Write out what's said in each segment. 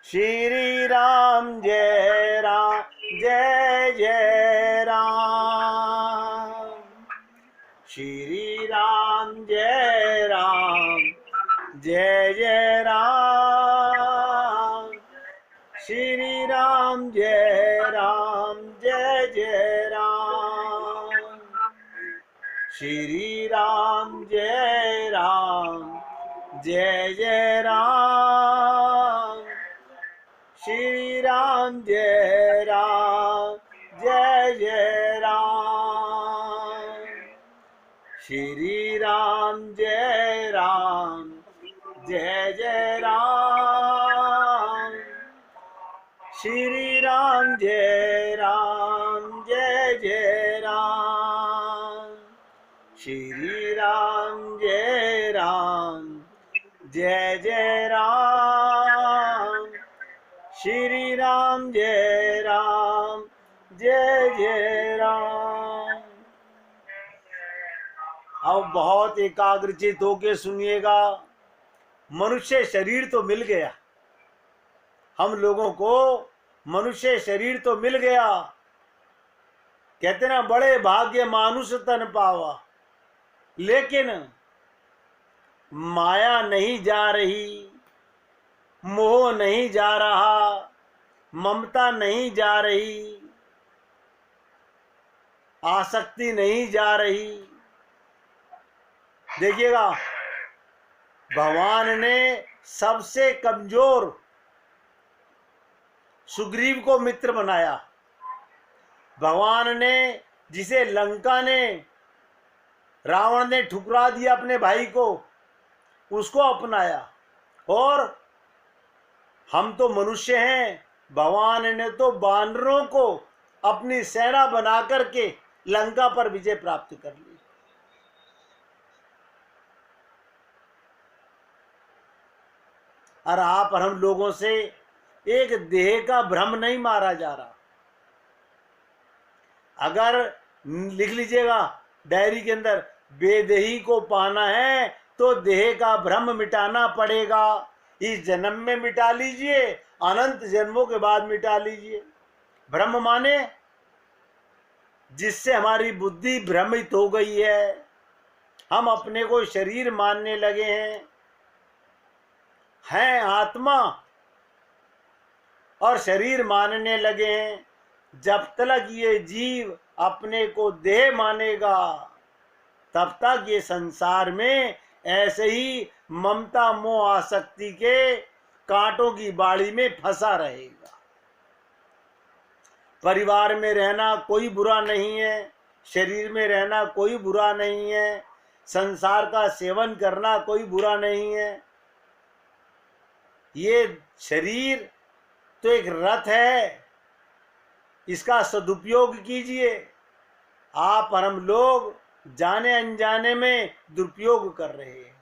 श्री राम जय जय राम। श्री राम जय जय राम। श्री राम जय जय राम। श्री राम जय जय राम। श्री राम जय जय राम। श्री राम जय जय राम। श्री राम जय जय राम। श्री राम जय जय राम। श्री राम जय जय राम। अब बहुत एकाग्रचित होके सुनिएगा। मनुष्य शरीर तो मिल गया, हम लोगों को मनुष्य शरीर तो मिल गया। कहते ना, बड़े भाग्य मानुष तन पावा। लेकिन माया नहीं जा रही, मोह नहीं जा रहा, ममता नहीं जा रही, आसक्ति नहीं जा रही। देखिएगा, भगवान ने सबसे कमजोर सुग्रीव को मित्र बनाया। भगवान ने, जिसे लंका ने, रावण ने ठुकरा दिया अपने भाई को, उसको अपनाया। और हम तो मनुष्य हैं, भगवान ने तो बानरों को अपनी सेना बना करके लंका पर विजय प्राप्त कर ली। और आप और हम लोगों से एक देह का भ्रम नहीं मारा जा रहा। अगर लिख लीजिएगा डायरी के अंदर, बेदेही को पाना है तो देह का भ्रम मिटाना पड़ेगा। इस जन्म में मिटा लीजिए, अनंत जन्मों के बाद मिटा लीजिए। भ्रम माने जिससे हमारी बुद्धि भ्रमित हो गई है, हम अपने को शरीर मानने लगे हैं आत्मा और शरीर मानने लगे हैं। जब तक ये जीव अपने को देह मानेगा, तब तक ये संसार में ऐसे ही ममता मोह आसक्ति के कांटों की बाड़ी में फंसा रहेगा। परिवार में रहना कोई बुरा नहीं है, शरीर में रहना कोई बुरा नहीं है, संसार का सेवन करना कोई बुरा नहीं है। ये शरीर तो एक रथ है, इसका सदुपयोग कीजिए। आप और हम लोग जाने अनजाने में दुरुपयोग कर रहे हैं।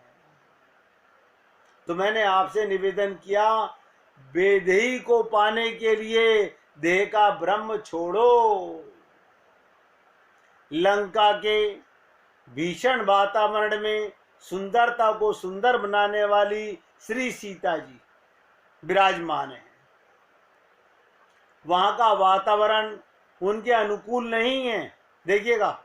तो मैंने आपसे निवेदन किया, बेदेही को पाने के लिए देह का भ्रम छोड़ो। लंका के भीषण वातावरण में सुंदरता को सुंदर बनाने वाली श्री सीता जी विराजमान है। वहां का वातावरण उनके अनुकूल नहीं है। देखिएगा,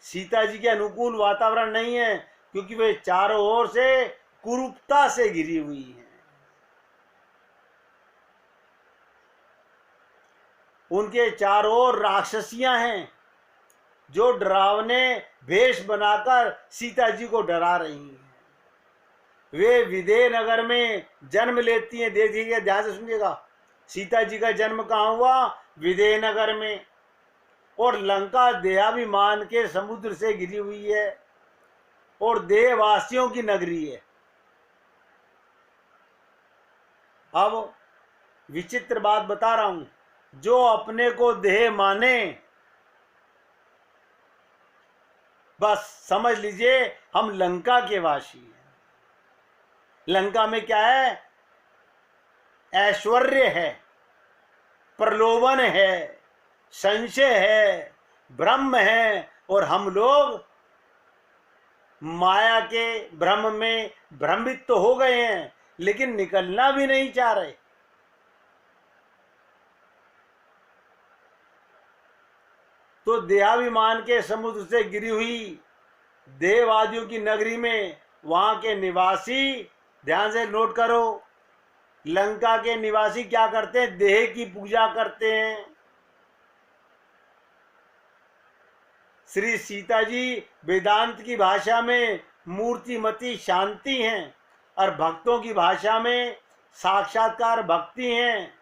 सीता जी के अनुकूल वातावरण नहीं है, क्योंकि वे चारों ओर से कुरूपता से घिरी हुई हैं। उनके चारों ओर राक्षसियां हैं जो डरावने भेष बनाकर सीता जी को डरा रही हैं। वे विदेह नगर में जन्म लेती हैं। देखिएगा, ध्यान से सुनिएगा, सीता जी का जन्म कहाँ हुआ? विदेह नगर में। और लंका देहाभिमान के समुद्र से घिरी हुई है और देहवासियों की नगरी है। अब विचित्र बात बता रहा हूं, जो अपने को देह माने, बस समझ लीजिए हम लंका के वासी हैं। लंका में क्या है? ऐश्वर्य है, प्रलोभन है, संशय है, ब्रह्म है, और हम लोग माया के भ्रम में भ्रमित तो हो गए हैं, लेकिन निकलना भी नहीं चाह रहे। तो देहाभिमान के समुद्र से गिरी हुई देववादियों की नगरी में वहां के निवासी, ध्यान से नोट करो, लंका के निवासी क्या करते हैं? देह की पूजा करते हैं। श्री सीता जी वेदांत की भाषा में मूर्तिमती शांति हैं और भक्तों की भाषा में साक्षात्कार भक्ति हैं।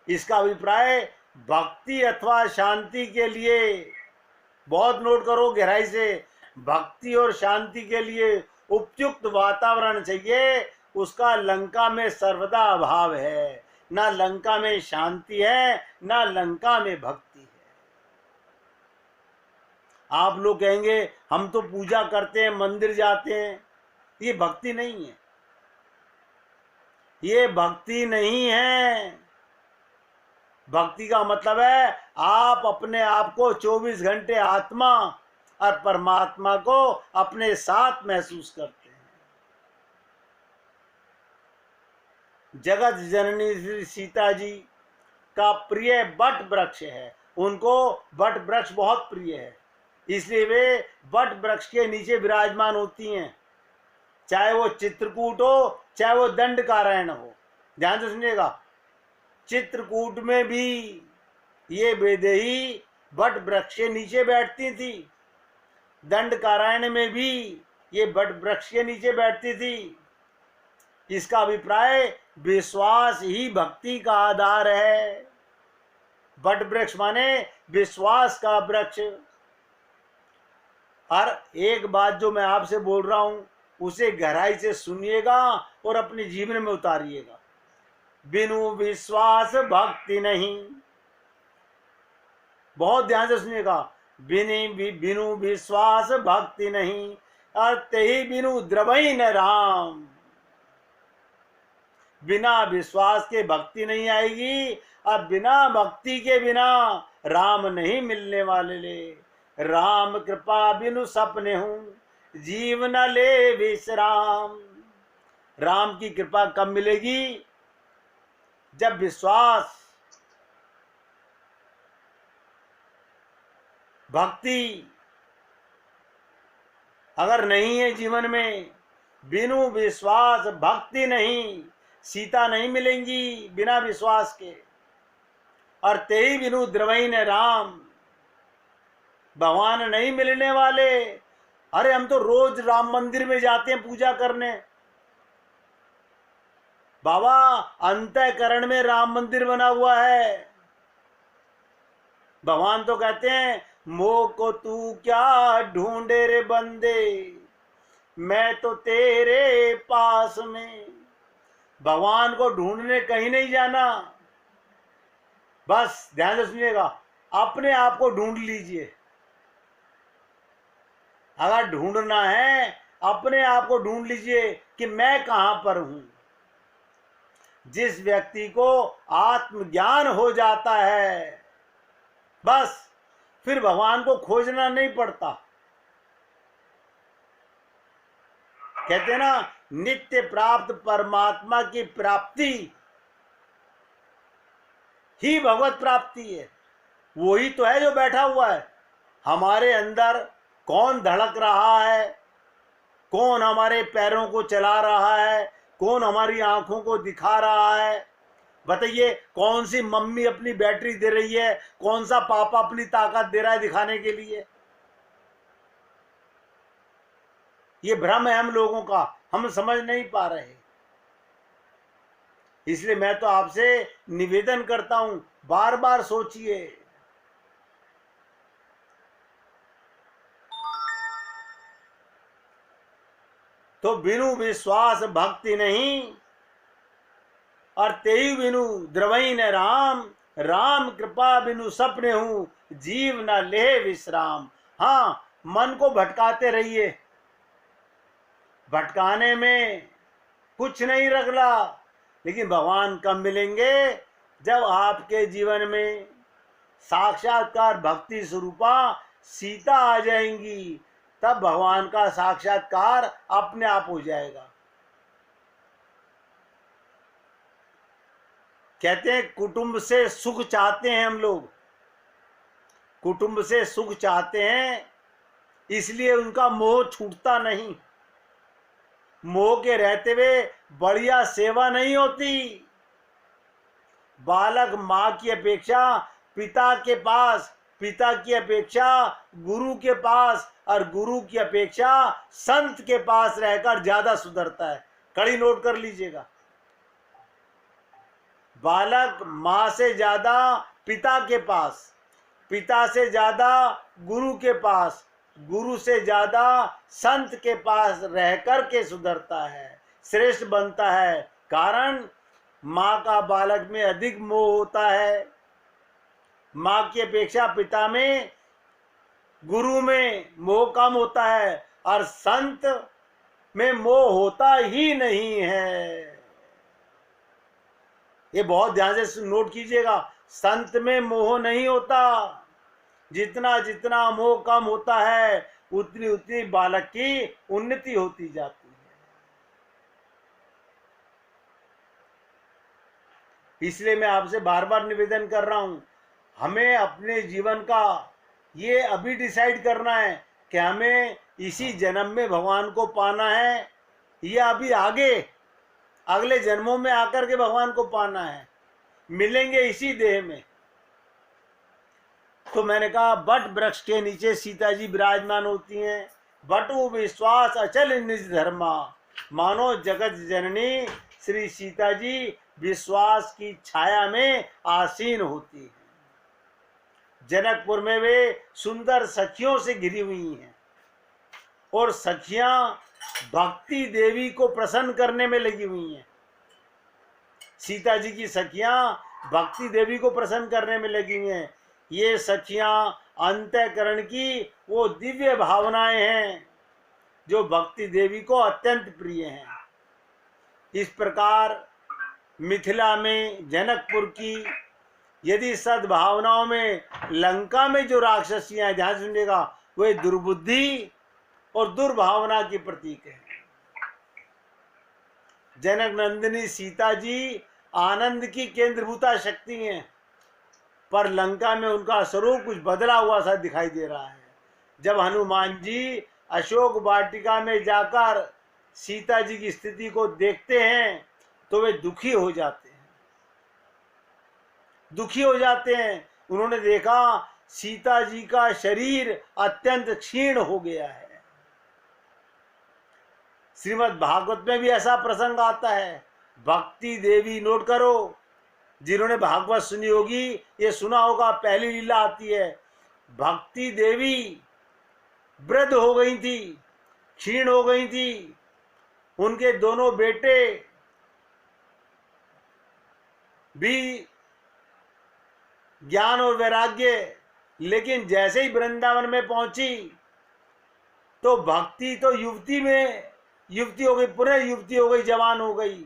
इसका अभिप्राय भक्ति अथवा शांति के लिए, बहुत नोट करो गहराई से, भक्ति और शांति के लिए उपयुक्त वातावरण चाहिए। उसका लंका में सर्वदा अभाव है। ना लंका में शांति है, ना लंका में भक्ति है। आप लोग कहेंगे हम तो पूजा करते हैं, मंदिर जाते हैं, ये भक्ति नहीं है। ये भक्ति नहीं है। भक्ति का मतलब है आप अपने आप को 24 घंटे आत्मा और परमात्मा को अपने साथ महसूस करते हैं। जगत जननी श्री सीता जी का प्रिय बट वृक्ष है। उनको बट वृक्ष बहुत प्रिय है, इसलिए वे बट वृक्ष के नीचे विराजमान होती हैं, चाहे वो चित्रकूट हो चाहे वो दंडकारण्य हो। ध्यान से सुनिएगा, चित्रकूट में भी ये वैदेही बट वृक्ष के नीचे बैठती थी, दंडकारण्य में भी ये बट वृक्ष के नीचे बैठती थी। इसका अभिप्राय विश्वास ही भक्ति का आधार है। बट वृक्ष माने विश्वास का वृक्ष। और एक बात जो मैं आपसे बोल रहा हूं उसे गहराई से सुनिएगा और अपने जीवन में उतारिएगा। बिनु विश्वास भक्ति नहीं। बहुत ध्यान से सुनिएगा। बिनु विश्वास भक्ति नहीं, और तेहि बिनु द्रवई न राम। बिना विश्वास के भक्ति नहीं आएगी, और बिना भक्ति के बिना राम नहीं मिलने वाले। ले राम कृपा बिनु सपने हूं, जीव न ले विश्राम। राम की कृपा कब मिलेगी? जब विश्वास, भक्ति अगर नहीं है जीवन में, बिनु विश्वास भक्ति नहीं। सीता नहीं मिलेंगी बिना विश्वास के। और तेई बिनु द्रवई ने राम, भगवान नहीं मिलने वाले। अरे हम तो रोज राम मंदिर में जाते हैं पूजा करने। बाबा अंतःकरण में राम मंदिर बना हुआ है। भगवान तो कहते हैं मोह को तू क्या ढूंढे रे बंदे, मैं तो तेरे पास में। भगवान को ढूंढने कहीं नहीं जाना। बस ध्यान से सुनिएगा, अपने आप को ढूंढ लीजिए। अगर ढूंढना है अपने आप को ढूंढ लीजिए कि मैं कहां पर हूं। जिस व्यक्ति को आत्मज्ञान हो जाता है, बस फिर भगवान को खोजना नहीं पड़ता। कहते हैं ना, नित्य प्राप्त परमात्मा की प्राप्ति ही भगवत प्राप्ति है। वही तो है जो बैठा हुआ है हमारे अंदर। कौन धड़क रहा है, कौन हमारे पैरों को चला रहा है, कौन हमारी आंखों को दिखा रहा है? बताइए, कौन सी मम्मी अपनी बैटरी दे रही है, कौन सा पापा अपनी ताकत दे रहा है दिखाने के लिए? ये भ्रम है हम लोगों का, हम समझ नहीं पा रहे। इसलिए मैं तो आपसे निवेदन करता हूं, बार बार सोचिए। तो बिनु विश्वास भक्ति नहीं, और तेई बिनु द्रवई न राम। राम कृपा बिनु सपने हूं, जीव न ले विश्राम। हाँ, मन को भटकाते रहिए। भटकाने में कुछ नहीं रगला, लेकिन भगवान कब मिलेंगे? जब आपके जीवन में साक्षात्कार भक्ति स्वरूपा सीता आ जाएंगी, तब भगवान का साक्षात्कार अपने आप हो जाएगा। कहते हैं कुटुंब से सुख चाहते हैं हम लोग, कुटुंब से सुख चाहते हैं, इसलिए उनका मोह छूटता नहीं। मोह के रहते हुए बढ़िया सेवा नहीं होती। बालक माँ की अपेक्षा पिता के पास, पिता की अपेक्षा गुरु के पास और गुरु की अपेक्षा संत के पास रहकर ज्यादा सुधरता है। कड़ी नोट कर लीजिएगा। बालक माँ से ज्यादा पिता के पास, पिता से ज्यादा गुरु के पास, गुरु से ज्यादा संत के पास रहकर के सुधरता है, श्रेष्ठ बनता है। कारण माँ का बालक में अधिक मोह होता है। माँ की अपेक्षा पिता में, गुरु में मोह कम होता है और संत में मोह होता ही नहीं है। ये बहुत ध्यान से नोट कीजिएगा। संत में मोह नहीं होता। जितना जितना मोह कम होता है उतनी उतनी बालक की उन्नति होती जाती है। इसलिए मैं आपसे बार बार निवेदन कर रहा हूं, हमें अपने जीवन का ये अभी डिसाइड करना है कि हमें इसी जन्म में भगवान को पाना है या अभी आगे अगले जन्मों में आकर के भगवान को पाना है। मिलेंगे इसी देह में। तो मैंने कहा बट वृक्ष के नीचे सीता जी विराजमान होती हैं। बटु विश्वास अचल निज धर्मा, मानो जगत जननी श्री सीता जी विश्वास की छाया में आसीन होती है। जनकपुर में वे सुंदर सखियों से घिरी हुई हैं और सखियां भक्ति देवी को प्रसन्न करने में लगी हुई हैं। सीता जी की सखियां भक्ति देवी को प्रसन्न करने में लगी हुई हैं। ये सखियां अंतःकरण की वो दिव्य भावनाएं हैं जो भक्ति देवी को अत्यंत प्रिय हैं। इस प्रकार मिथिला में जनकपुर की यदि सद्भावनाओं में लंका में जो राक्षसियां, ध्यान सुनिएगा, वे दुर्बुद्धि और दुर्भावना की प्रतीक है। जनक नंदिनी सीता जी आनंद की केंद्रभूता शक्ति हैं, पर लंका में उनका स्वरूप कुछ बदला हुआ सा दिखाई दे रहा है। जब हनुमान जी अशोक वाटिका में जाकर सीता जी की स्थिति को देखते हैं तो वे दुखी हो जाते हैं, दुखी हो जाते हैं। उन्होंने देखा सीता जी का शरीर अत्यंत क्षीण हो गया है। श्रीमद् भागवत में भी ऐसा प्रसंग आता है। भक्ति देवी, नोट करो, जिन्होंने भागवत सुनी होगी ये सुना होगा, पहली लीला आती है। भक्ति देवी वृद्ध हो गई थी, क्षीण हो गई थी। उनके दोनों बेटे भी ज्ञान और वैराग्य, लेकिन जैसे ही वृंदावन में पहुंची तो भक्ति तो युवती में युवती हो गई, पुनः युवती हो गई, जवान हो गई।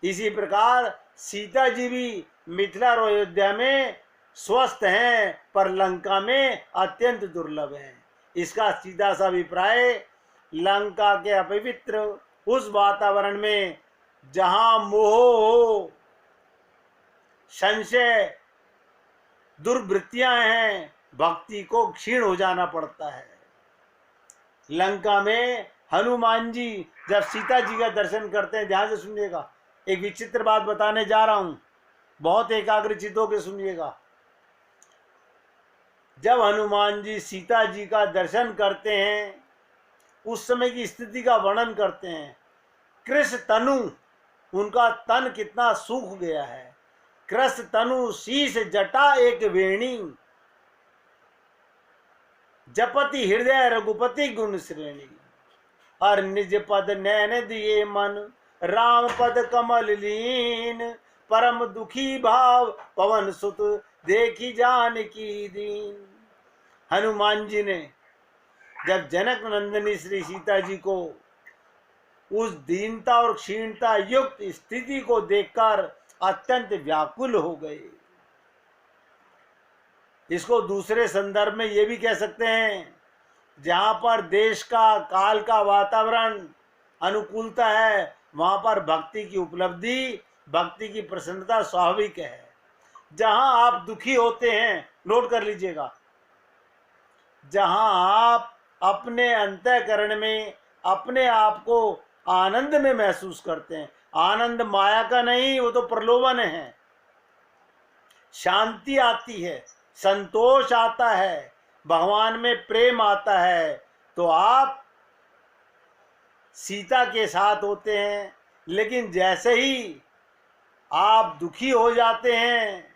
इसी प्रकार सीता जी भी मिथिला और अयोध्या में स्वस्थ हैं, पर लंका में अत्यंत दुर्लभ हैं। इसका सीधा सा अभिप्राय, लंका के अपवित्र उस वातावरण में जहां मोह हो, संशय, दुर्वृत्तियां हैं, भक्ति को क्षीण हो जाना पड़ता है। लंका में हनुमान जी जब सीता जी का दर्शन करते हैं, ध्यान से सुनिएगा, एक विचित्र बात बताने जा रहा हूं, बहुत एकाग्रचित होकर सुनिएगा। जब हनुमान जी सीता जी का दर्शन करते हैं, उस समय की स्थिति का वर्णन करते हैं। कृष तनु, उनका तन कितना सूख गया है। कृष तनु शीश जटा एक वेणी, जपति हृदय रघुपति गुण श्रेणी। हर निज पद नैन दिए मन, राम पद कमल लीन। परम दुखी भाव पवन सुत, देखी जान की दीन। हनुमान जी ने जब जनक नंदिनी श्री सीता जी को उस दीनता और क्षीणता युक्त स्थिति को देखकर अत्यंत व्याकुल हो गए। इसको दूसरे संदर्भ में ये भी कह सकते हैं, जहां पर देश का, काल का वातावरण अनुकूलता है, वहां पर भक्ति की उपलब्धि, भक्ति की प्रसन्नता स्वाभाविक है। जहां आप दुखी होते हैं, नोट कर लीजिएगा, जहां आप अपने अंतःकरण में अपने आप को आनंद में महसूस करते हैं, आनंद माया का नहीं, वो तो प्रलोभन है, शांति आती है, संतोष आता है, भगवान में प्रेम आता है, तो आप सीता के साथ होते हैं। लेकिन जैसे ही आप दुखी हो जाते हैं,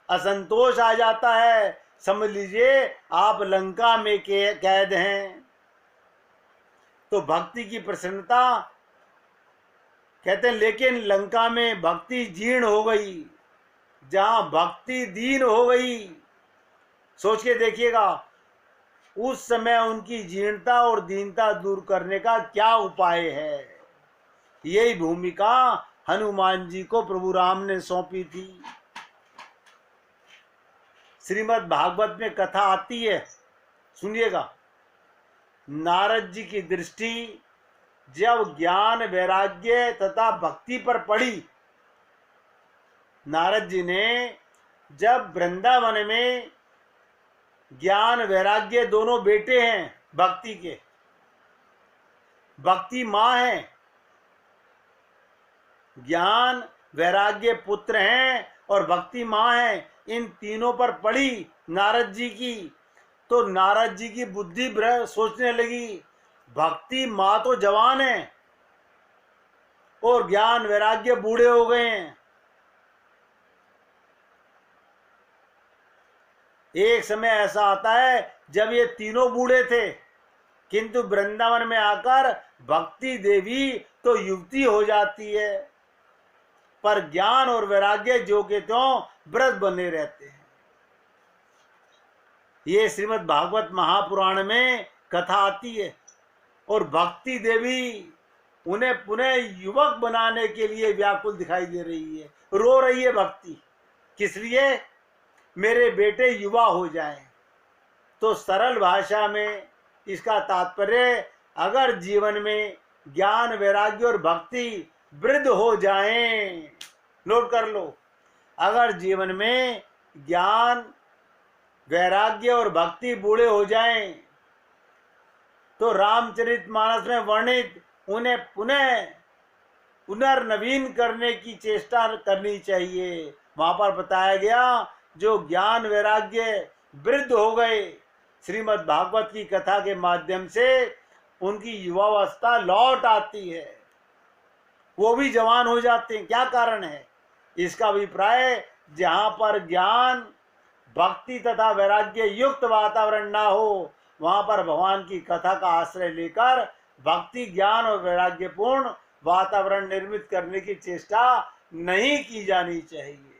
असंतोष आ जाता है, समझ लीजिए आप लंका में कैद हैं। तो भक्ति की प्रसन्नता, कहते हैं, लेकिन लंका में भक्ति जीर्ण हो गई, जहां भक्ति दीन हो गई, सोच के देखिएगा उस समय उनकी जीर्णता और दीनता दूर करने का क्या उपाय है। यही भूमिका हनुमान जी को प्रभु राम ने सौंपी थी। श्रीमद् भागवत में कथा आती है, सुनिएगा। नारद जी की दृष्टि जब ज्ञान वैराग्य तथा भक्ति पर पड़ी, नारद जी ने जब वृंदावन में ज्ञान वैराग्य दोनों बेटे हैं भक्ति के, भक्ति माँ है, ज्ञान वैराग्य पुत्र हैं और भक्ति माँ है, इन तीनों पर पड़ी नारद जी की, तो नारद जी की बुद्धि सोचने लगी, भक्ति माँ तो जवान है और ज्ञान वैराग्य बूढ़े हो गए हैं। एक समय ऐसा आता है जब ये तीनों बूढ़े थे, किंतु वृंदावन में आकर भक्ति देवी तो युवती हो जाती है, पर ज्ञान और वैराग्य जो के त्यों व्रत बने रहते हैं। ये श्रीमद् भागवत महापुराण में कथा आती है और भक्ति देवी उन्हें पुनः युवक बनाने के लिए व्याकुल दिखाई दे रही है, रो रही है भक्ति, किस लिए? मेरे बेटे युवा हो जाएं। तो सरल भाषा में इसका तात्पर्य, अगर जीवन में ज्ञान वैराग्य और भक्ति वृद्ध हो जाएं, नोट कर लो, अगर जीवन में ज्ञान वैराग्य और भक्ति बूढ़े हो जाएं, तो रामचरितमानस में वर्णित उन्हें पुनर्नवीन करने की चेष्टा करनी चाहिए। वहां पर बताया गया, जो ज्ञान वैराग्य वृद्ध हो गए, श्रीमद् भागवत की कथा के माध्यम से उनकी युवावस्था लौट आती है, वो भी जवान हो जाते हैं। क्या कारण है इसका? अभिप्राय, जहां पर ज्ञान भक्ति तथा वैराग्य युक्त वातावरण ना हो, वहां पर भगवान की कथा का आश्रय लेकर भक्ति ज्ञान और वैराग्यपूर्ण वातावरण निर्मित करने की चेष्टा नहीं की जानी चाहिए।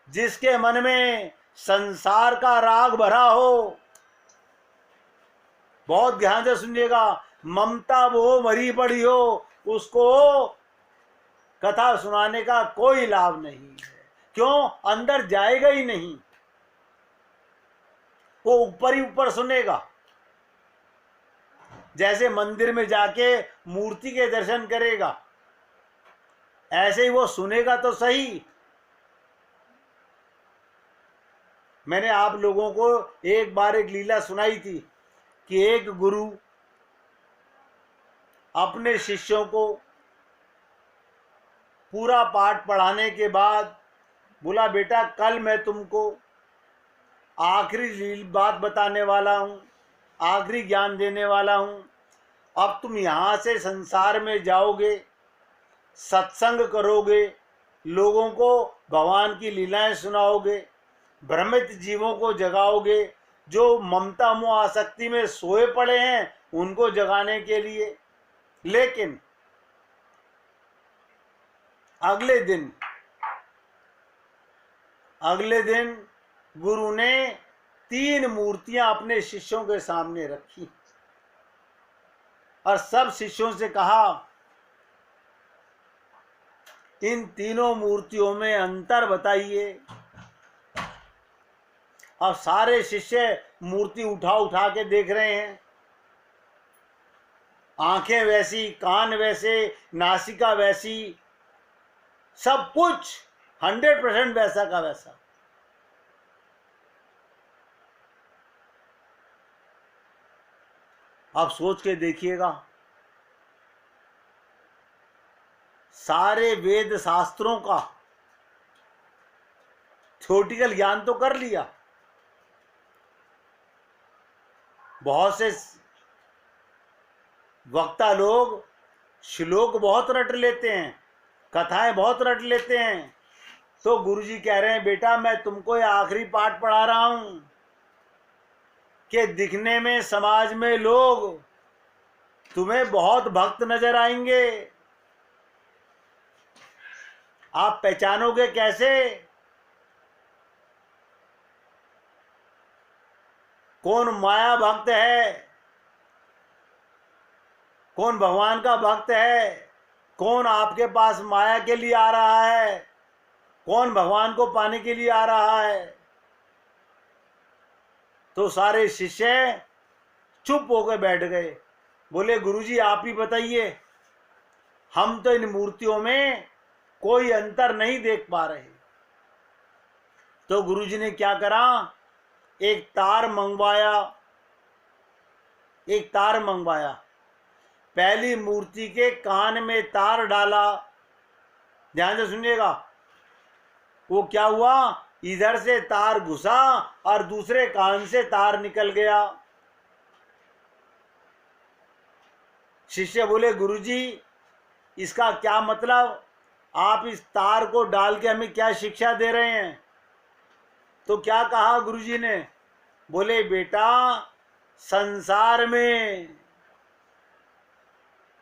जिसके मन में संसार का राग भरा हो, बहुत ध्यान से सुनिएगा, ममता वो मरी पड़ी हो, उसको कथा सुनाने का कोई लाभ नहीं है। क्यों? अंदर जाएगा ही नहीं, वो ऊपर ही ऊपर सुनेगा। जैसे मंदिर में जाके मूर्ति के दर्शन करेगा, ऐसे ही वो सुनेगा तो सही। मैंने आप लोगों को एक बार एक लीला सुनाई थी कि एक गुरु अपने शिष्यों को पूरा पाठ पढ़ाने के बाद बोला, बेटा कल मैं तुमको आखिरी बात बताने वाला हूँ, आखिरी ज्ञान देने वाला हूँ। अब तुम यहाँ से संसार में जाओगे, सत्संग करोगे, लोगों को भगवान की लीलाएं सुनाओगे, भ्रमित जीवों को जगाओगे, जो ममता मोह आसक्ति में सोए पड़े हैं उनको जगाने के लिए। लेकिन अगले दिन गुरु ने 3 मूर्तियां अपने शिष्यों के सामने रखी और सब शिष्यों से कहा, इन तीनों मूर्तियों में अंतर बताइए। अब सारे शिष्य मूर्ति उठा उठा के देख रहे हैं, आंखें वैसी, कान वैसे, नासिका वैसी, सब कुछ 100% वैसा का वैसा। आप सोच के देखिएगा, सारे वेद शास्त्रों का थ्योरेटिकल ज्ञान तो कर लिया, बहुत से वक्ता लोग श्लोक बहुत रट लेते हैं, कथाएं बहुत रट लेते हैं, तो गुरुजी कह रहे हैं बेटा मैं तुमको ये आखिरी पाठ पढ़ा रहा हूं कि दिखने में समाज में लोग तुम्हें बहुत भक्त नजर आएंगे, आप पहचानोगे कैसे कौन माया भक्त है, कौन भगवान का भक्त है, कौन आपके पास माया के लिए आ रहा है, कौन भगवान को पाने के लिए आ रहा है। तो सारे शिष्य चुप होकर बैठ गए, बोले गुरुजी आप ही बताइए, हम तो इन मूर्तियों में कोई अंतर नहीं देख पा रहे। तो गुरुजी ने क्या करा, एक तार मंगवाया, पहली मूर्ति के कान में तार डाला, ध्यान से सुनिएगा। वो क्या हुआ, इधर से तार घुसा और दूसरे कान से तार निकल गया। शिष्य बोले गुरुजी इसका क्या मतलब, आप इस तार को डाल के हमें क्या शिक्षा दे रहे हैं। तो क्या कहा गुरुजी ने, बोले बेटा संसार में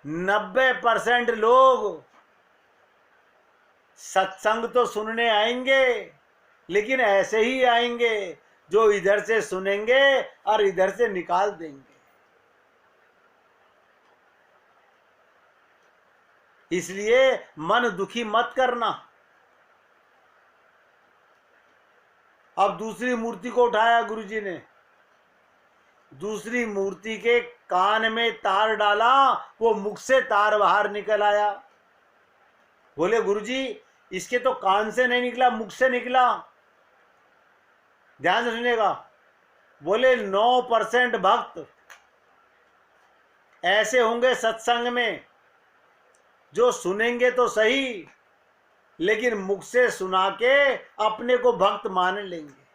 90% लोग सत्संग तो सुनने आएंगे, लेकिन ऐसे ही आएंगे जो इधर से सुनेंगे और इधर से निकाल देंगे। इसलिए मन दुखी मत करना। अब दूसरी मूर्ति को उठाया गुरुजी ने, दूसरी मूर्ति के कान में तार डाला, वो मुख से तार बाहर निकल आया। बोले गुरुजी इसके तो कान से नहीं निकला, मुख से निकला। ध्यान से सुनिएगा। बोले 9% भक्त ऐसे होंगे सत्संग में जो सुनेंगे तो सही, लेकिन मुख से सुना के अपने को भक्त मान लेंगे।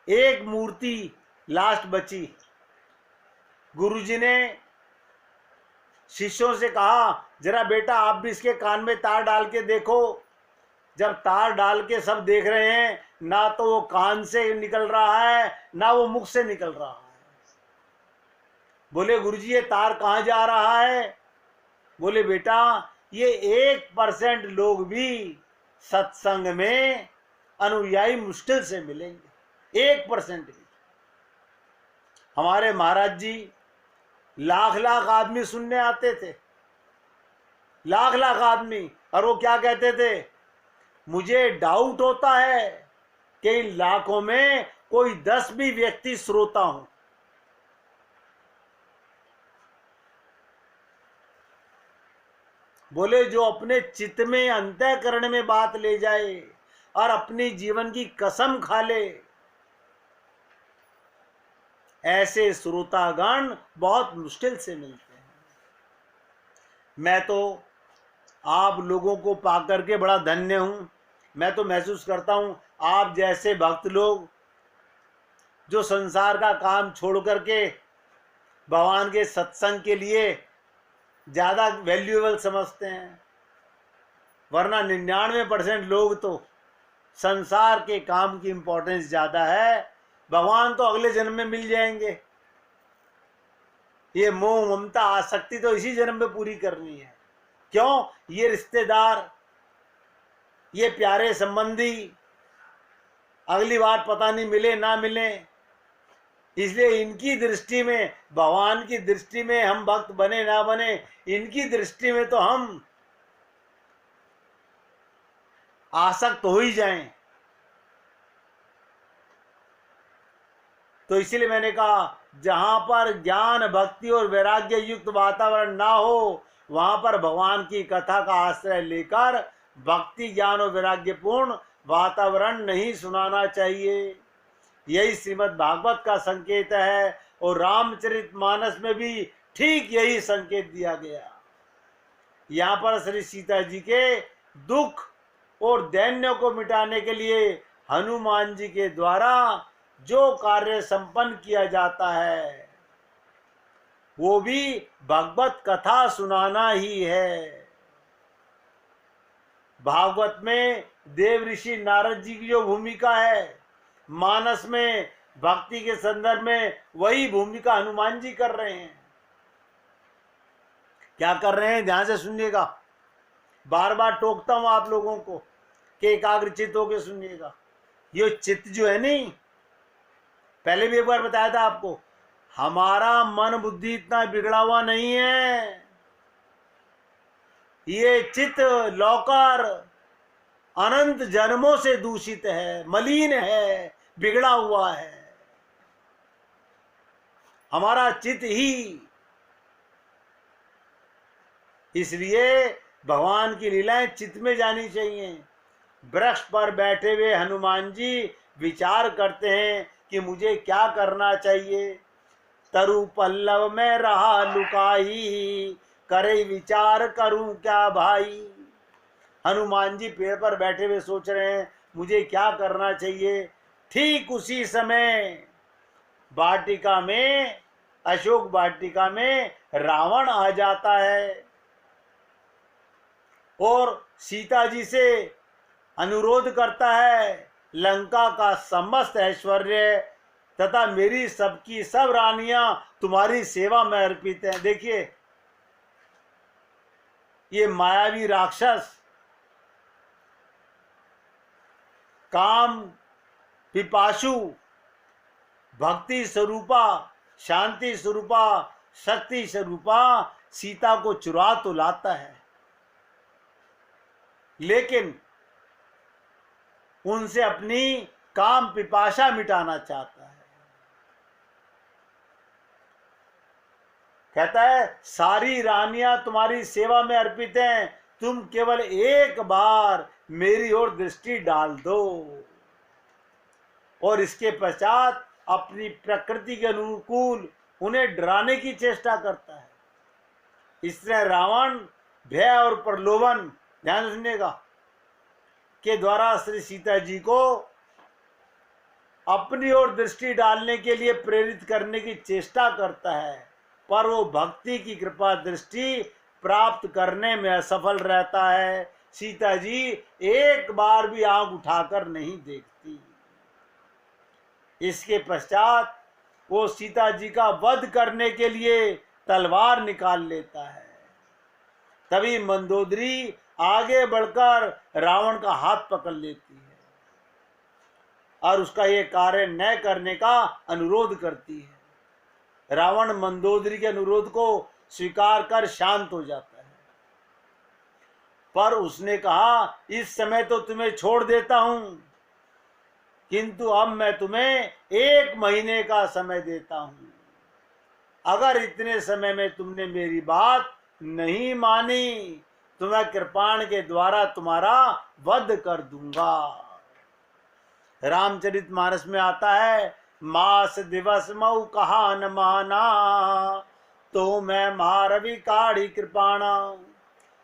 एक मूर्ति लास्ट बची। गुरुजी ने शिष्यों से कहा जरा बेटा आप भी इसके कान में तार डाल के देखो। जब तार डाल के सब देख रहे हैं, ना तो वो कान से निकल रहा है ना वो मुख से निकल रहा है। बोले गुरुजी ये तार कहाँ जा रहा है। बोले बेटा ये 1% लोग भी सत्संग में अनुयायी मुश्किल से मिलेंगे, 1% भी। हमारे महाराज जी लाख लाख आदमी सुनने आते थे, लाख लाख आदमी, और वो क्या कहते थे, मुझे डाउट होता है कि इन लाखों में कोई 10 भी व्यक्ति श्रोता हो। बोले जो अपने चित्त में अंतःकरण में बात ले जाए और अपनी जीवन की कसम खा ले, ऐसे श्रोतागण बहुत मुश्किल से मिलते हैं। मैं तो आप लोगों को पाकर के बड़ा धन्य हूं। मैं तो महसूस करता हूं आप जैसे भक्त लोग जो संसार का काम छोड़ करके भगवान के सत्संग के लिए ज़्यादा वैल्यूएबल समझते हैं, वरना 99% लोग तो संसार के काम की इम्पोर्टेंस ज़्यादा है। भगवान तो अगले जन्म में मिल जाएंगे, ये मोह ममता आसक्ति तो इसी जन्म में पूरी करनी है। क्यों, ये रिश्तेदार, ये प्यारे संबंधी अगली बार पता नहीं मिले ना मिले, इसलिए इनकी दृष्टि में, भगवान की दृष्टि में हम भक्त बने ना बने, इनकी दृष्टि में तो हम आसक्त हो ही जाएं। तो इसीलिए मैंने कहा, जहां पर ज्ञान भक्ति और वैराग्य युक्त वातावरण ना हो, वहां पर भगवान की कथा का आश्रय लेकर भक्ति ज्ञान और वैराग्यपूर्ण वातावरण नहीं सुनाना चाहिए। यही श्रीमद् भागवत का संकेत है और रामचरितमानस में भी ठीक यही संकेत दिया गया। यहाँ पर श्री सीता जी के दुख और दैन्य को मिटाने के लिए हनुमान जी के द्वारा जो कार्य संपन्न किया जाता है वो भी भागवत कथा सुनाना ही है। भागवत में देव ऋषि नारद जी की जो भूमिका है, मानस में भक्ति के संदर्भ में वही भूमिका हनुमान जी कर रहे हैं। क्या कर रहे हैं, ध्यान से सुनिएगा। बार बार टोकता हूं आप लोगों को कि एकाग्रचित होकर सुनिएगा। ये चित्त जो है नहीं, पहले भी एक बार बताया था आपको, हमारा मन बुद्धि इतना बिगड़ा हुआ नहीं है। ये चित्त लौकर अनंत जन्मों से दूषित है, मलिन है, बिगड़ा हुआ है। हमारा चित्त ही, इसलिए भगवान की लीलाएं चित्त में जानी चाहिए। वृक्ष पर बैठे हुए हनुमान जी विचार करते हैं कि मुझे क्या करना चाहिए। तरु पल्लव में रहा लुकाई, करे विचार करूं क्या भाई। हनुमान जी पेड़ पर बैठे हुए सोच रहे हैं मुझे क्या करना चाहिए। ठीक उसी समय वाटिका में, अशोक वाटिका में रावण आ जाता है और सीता जी से अनुरोध करता है, लंका का समस्त ऐश्वर्य तथा मेरी सबकी सब रानियां तुम्हारी सेवा में अर्पित हैं। देखिए, ये मायावी राक्षस, काम पिपाशु, भक्ति स्वरूपा, शांति स्वरूपा, शक्ति स्वरूपा सीता को चुरा तो लाता है, लेकिन उनसे अपनी काम पिपाशा मिटाना चाहता है। कहता है सारी रानियां तुम्हारी सेवा में अर्पित हैं, तुम केवल एक बार मेरी ओर दृष्टि डाल दो। और इसके पश्चात अपनी प्रकृति के अनुकूल उन्हें डराने की चेष्टा करता है। इसलिए रावण भय और प्रलोभन, ध्यान सुनिएगा, के द्वारा श्री सीता जी को अपनी ओर दृष्टि डालने के लिए प्रेरित करने की चेष्टा करता है, पर वो भक्ति की कृपा दृष्टि प्राप्त करने में असफल रहता है। सीता जी एक बार भी आंख उठाकर नहीं देखती। इसके पश्चात वो सीता जी का वध करने के लिए तलवार निकाल लेता है। तभी मंदोदरी आगे बढ़कर रावण का हाथ पकड़ लेती है और उसका ये कार्य न करने का अनुरोध करती है। रावण मंदोदरी के अनुरोध को स्वीकार कर शांत हो जाता है, पर उसने कहा इस समय तो तुम्हें छोड़ देता हूं, किंतु अब मैं तुम्हें 1 महीने का समय देता हूं। अगर इतने समय में तुमने मेरी बात नहीं मानी तो मैं कृपाण के द्वारा तुम्हारा वध कर दूंगा। रामचरितमानस में आता है, मास दिवस मऊ कहा न माना, तो मैं मारवी काढ़ी कृपाणा।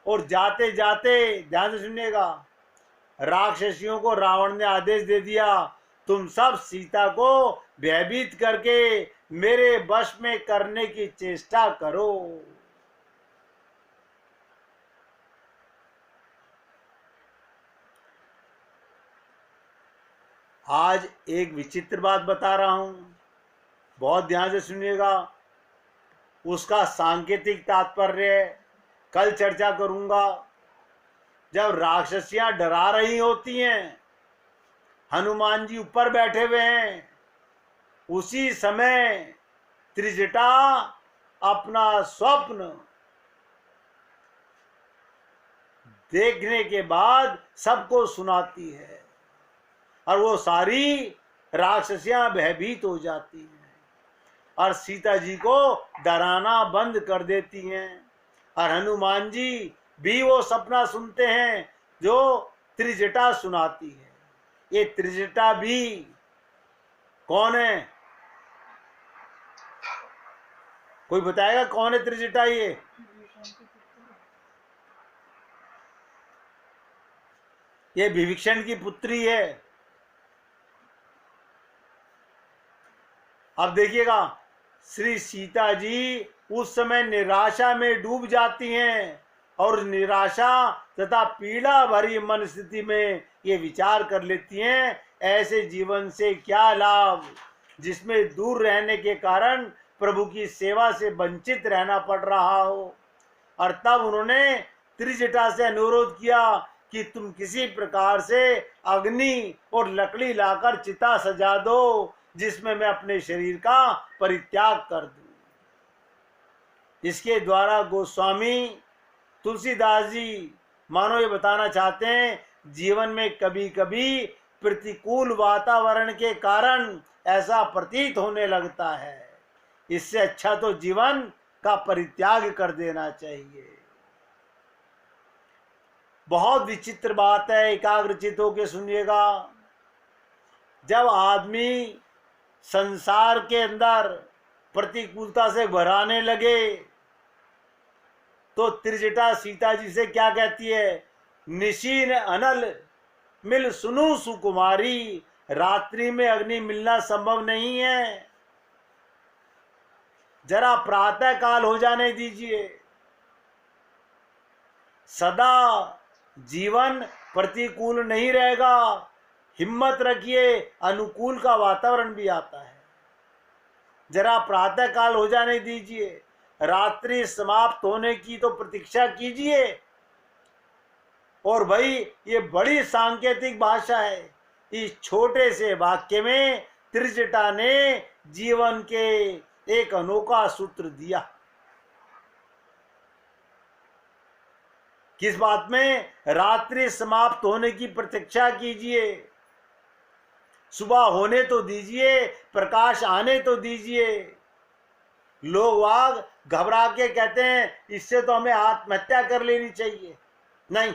और जाते जाते, ध्यान से सुनिएगा, राक्षसियों को रावण ने आदेश दे दिया, तुम सब सीता को भयभीत करके मेरे वश में करने की चेष्टा करो। आज एक विचित्र बात बता रहा हूं, बहुत ध्यान से सुनिएगा। उसका सांकेतिक तात्पर्य कल चर्चा करूंगा। जब राक्षसियां डरा रही होती हैं, हनुमान जी ऊपर बैठे हुए हैं, उसी समय त्रिजटा अपना स्वप्न देखने के बाद सबको सुनाती है और वो सारी राक्षसियां भयभीत हो जाती हैं। और सीता जी को डराना बंद कर देती हैं। और हनुमान जी भी वो सपना सुनते हैं जो त्रिजटा सुनाती है। ये त्रिजटा भी कौन है? कोई बताएगा कौन है त्रिजटा? ये विभीषण की पुत्री है। अब देखिएगा, श्री सीता जी उस समय निराशा में डूब जाती हैं और निराशा तथा पीड़ा भरी मन स्थिति में ये विचार कर लेती हैं, ऐसे जीवन से क्या लाभ जिसमें दूर रहने के कारण प्रभु की सेवा से वंचित रहना पड़ रहा हो। और तब उन्होंने त्रिजटा से अनुरोध किया कि तुम किसी प्रकार से अग्नि और लकड़ी लाकर चिता सजा दो जिसमें मैं अपने शरीर का परित्याग कर दूं। इसके द्वारा गोस्वामी तुलसीदास जी मानो ये बताना चाहते हैं, जीवन में कभी कभी प्रतिकूल वातावरण के कारण ऐसा प्रतीत होने लगता है, इससे अच्छा तो जीवन का परित्याग कर देना चाहिए। बहुत विचित्र बात है, एकाग्रचित होकर सुनिएगा। जब आदमी संसार के अंदर प्रतिकूलता से घबराने लगे तो त्रिजटा सीता जी से क्या कहती है? निशीन अनल मिल सुनु सुकुमारी, रात्रि में अग्नि मिलना संभव नहीं है, जरा प्रातः काल हो जाने दीजिए। सदा जीवन प्रतिकूल नहीं रहेगा, हिम्मत रखिए, अनुकूल का वातावरण भी आता है। जरा प्रातः काल हो जाने दीजिए, रात्रि समाप्त होने की तो प्रतीक्षा कीजिए। और भाई ये बड़ी सांकेतिक भाषा है। इस छोटे से वाक्य में त्रिजटा ने जीवन के एक अनोखा सूत्र दिया। किस बात में? रात्रि समाप्त होने की प्रतीक्षा कीजिए, सुबह होने तो दीजिए, प्रकाश आने तो दीजिए। लोग वाग घबरा के कहते हैं इससे तो हमें आत्महत्या कर लेनी चाहिए। नहीं,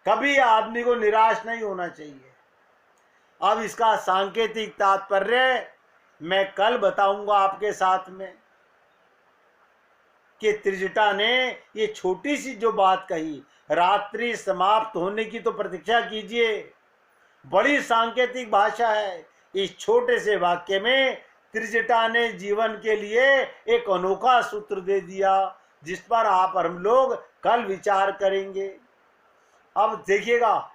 कभी आदमी को निराश नहीं होना चाहिए। अब इसका सांकेतिक तात्पर्य मैं कल बताऊंगा आपके साथ में कि त्रिजटा ने ये छोटी सी जो बात कही, रात्रि समाप्त होने की तो प्रतीक्षा कीजिए, बड़ी सांकेतिक भाषा है। इस छोटे से वाक्य में त्रिजटा ने जीवन के लिए एक अनोखा सूत्र दे दिया, जिस पर आप और हम लोग कल विचार करेंगे। अब देखिएगा,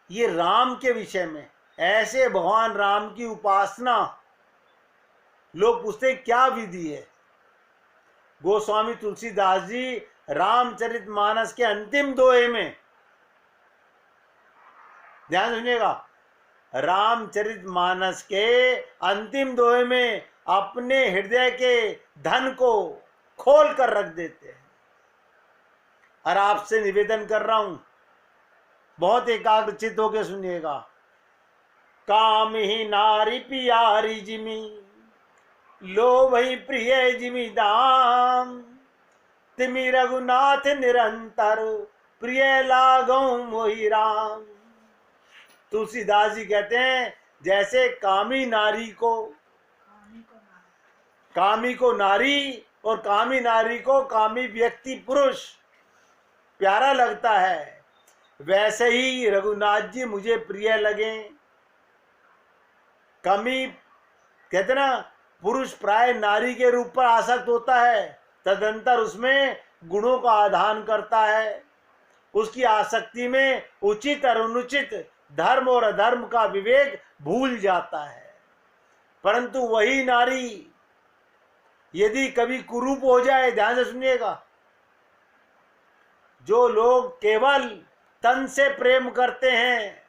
ये राम के विषय में, ऐसे भगवान राम की उपासना, लोग पूछते क्या विधि है? गोस्वामी तुलसीदास जी रामचरितमानस के अंतिम दोहे में, ध्यान सुनिएगा, रामचरितमानस के अंतिम दोहे में अपने हृदय के धन को खोल कर रख देते हैं। और आपसे निवेदन कर रहा हूं, बहुत एकाग्रचित होकर सुनिएगा। काम ही नारी पियारी जिमी, लोभ ही प्रिय जिमी दाम, तिमि रघुनाथ निरंतर, प्रिय लागो मोहि राम। तुलसीदास जी कहते हैं जैसे कामी को नारी और कामी नारी को कामी व्यक्ति पुरुष प्यारा लगता है, वैसे ही रघुनाथ जी मुझे प्रिय लगे। कामी कहते ना, पुरुष प्राय नारी के रूप पर आसक्त होता है, तदंतर उसमें गुणों का आधान करता है। उसकी आसक्ति में उचित और अनुचित, धर्म और अधर्म का विवेक भूल जाता है। परंतु वही नारी यदि कभी कुरूप हो जाए, ध्यान से सुनिएगा, जो लोग केवल तन से प्रेम करते हैं,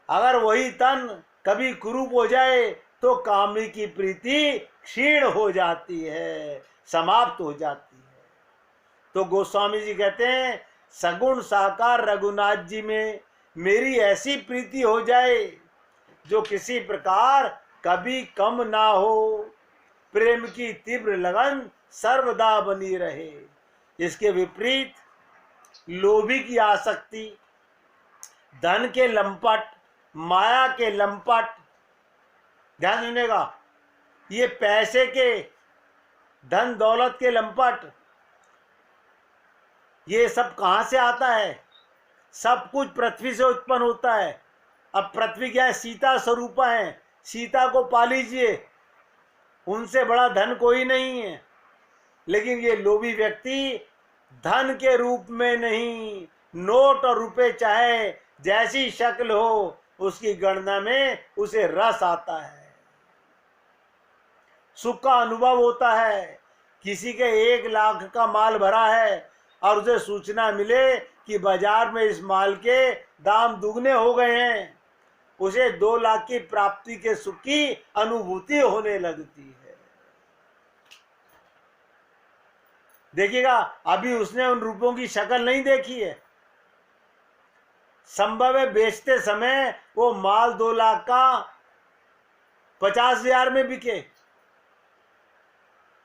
अगर वही तन कभी कुरूप हो जाए तो कामी की प्रीति क्षीण हो जाती है, समाप्त हो जाती है। तो गोस्वामी जी कहते हैं सगुण साकार रघुनाथ जी में मेरी ऐसी प्रीति हो जाए जो किसी प्रकार कभी कम ना हो। प्रेम की तीव्र लगन सर्वदा बनी रहे। इसके विपरीत लोभी की आसक्ति, धन के लंपट, माया के लंपट, ध्यान सुनिएगा, ये पैसे के, धन दौलत के लंपट, ये सब कहां से आता है? सब कुछ पृथ्वी से उत्पन्न होता है। अब पृथ्वी क्या है? सीता स्वरूपा है, सीता को पा लीजिए, उनसे बड़ा धन कोई नहीं है। लेकिन ये लोभी व्यक्ति धन के रूप में नहीं, नोट और रुपए चाहे जैसी शक्ल हो, उसकी गणना में उसे रस आता है, सुख का अनुभव होता है। किसी के 1 लाख का माल भरा है और उसे सूचना मिले कि बाजार में इस माल के दाम दुगने हो गए हैं, उसे 2 लाख की प्राप्ति के सुख की अनुभूति होने लगती है। देखिएगा, अभी उसने उन रुपयों की शक्ल नहीं देखी है। संभव है बेचते समय वो माल 2 लाख का 50,000 में बिके।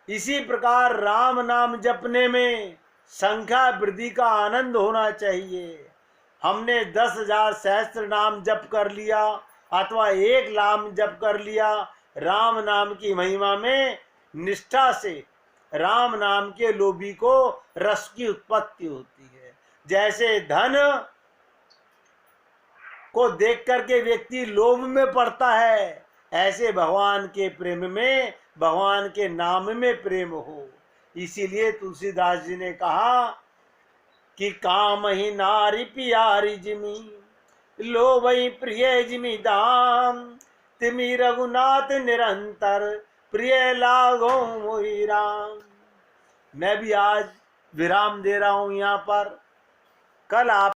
इसी प्रकार राम नाम जपने में संख्या वृद्धि का आनंद होना चाहिए। हमने 10,000 सहस्त्र नाम जप कर लिया अथवा 1 नाम जप कर लिया, राम नाम की महिमा में निष्ठा से राम नाम के लोभी को रस की उत्पत्ति होती है। जैसे धन को देख करके व्यक्ति लोभ में पड़ता है, ऐसे भगवान के प्रेम में, भगवान के नाम में प्रेम हो। इसीलिए तुलसीदास जी ने कहा कि काम ही नारी प्यारी जिमी, लोभई प्रिय जिमी दाम, तिमी रघुनाथ निरंतर प्रिय लागो मोहि राम। मैं भी आज विराम दे रहा हूं यहाँ पर। कल आप